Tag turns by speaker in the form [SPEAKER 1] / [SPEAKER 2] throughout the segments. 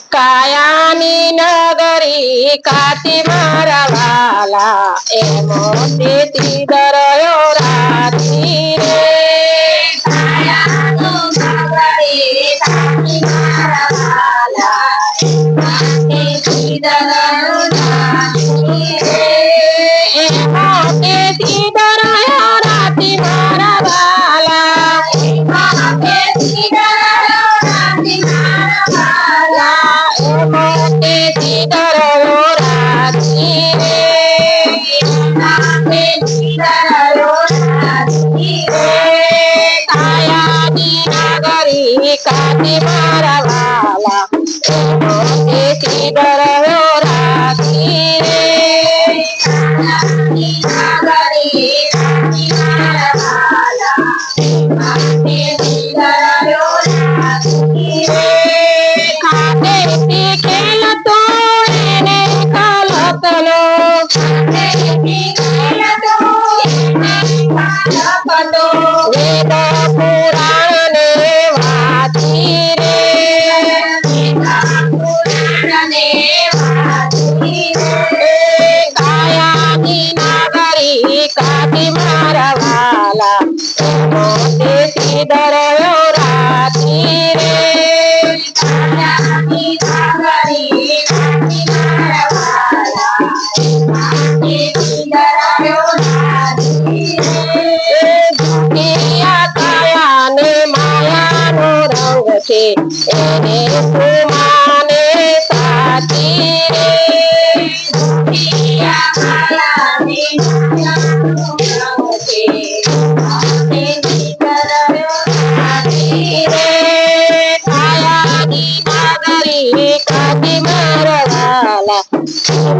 [SPEAKER 1] કાયાની નગરી કાતી મારા વાલા એ મોતીથી દરયો રાતી રે કાયાનો નગરી કાતી મારા વાલા મોતીથી દરયો રાતી રે એ મોતીથી દરયો રાતી મારા વાલા મોતીથી દરયો રાતી મારા મોતીથી દરયો રાતી રે મોતીથી દરયો રાતી રે કાયાની નગરી કાતી મારા વાલા મોતીથી દરયો રાતી રે કાયાની નગરી કાતી મારા વાલા મોતીથી દરયો રાતી રે ખાતેથી ખેલતો એને કલકલો ખાતેથી ખેલતો એને કલકલો વેદ પુરાણને વાંચી રે વેદ પુરાણને વાંચી રે કાયાની નગરી કાતી મારા વાલા મોતીથી દરયો રાતી રે કાયાની નગરી કાતી મારા વાલા મોતીથી દરયો રાતી રે દુનિયા કાયાને માયાનો રંગ છે એને સુમાને સાચી રે દુનિયા કાયાને માયાનો રંગ છે મોતીથી દરયો રાતી રે કાયાની નગરી કાતી મારા વાલા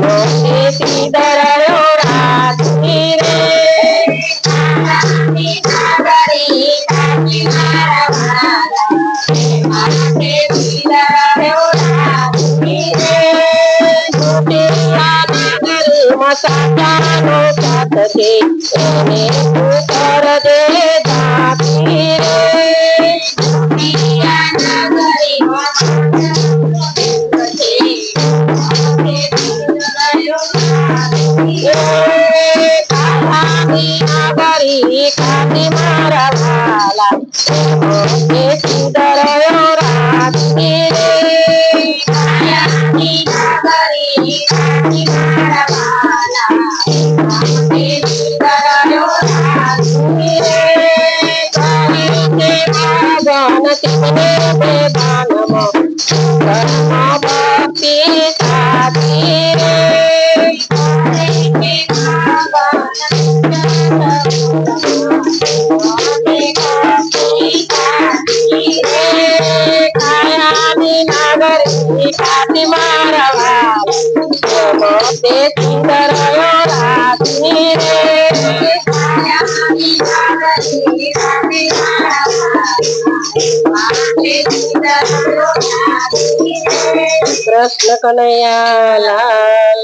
[SPEAKER 1] મોતીથી દરયો રાતી રે કાયાની નગરી કાતી મારા વાલા મોતીથી દરયો રાતી રે મોતીયા નગરીમાં સાચાનો સાથ છે એને તું કરજે જાતી રે મોતીયા નગરીમાં સાચાનો સાથ છે મોતીથી દરયો રાતી રે કાયાની નગરી કાતી મારા વાલા મોતીથી દરયો રાતી રે કાયાની નગરી કાતી મારા વાલા મોતીથી દરયો રાતી રે ભગવાન તેમને બેભાનમાં કર્મ ભક્તિ સાચી રે કાયાની નગરી કાતી મારા વાલા મોતીથી દરયો રાતી રે કાયાની નગરી કાતી મારા વાલા મોતીથી દરયો રાતી રે કૃષ્ણ કનૈયા લાલ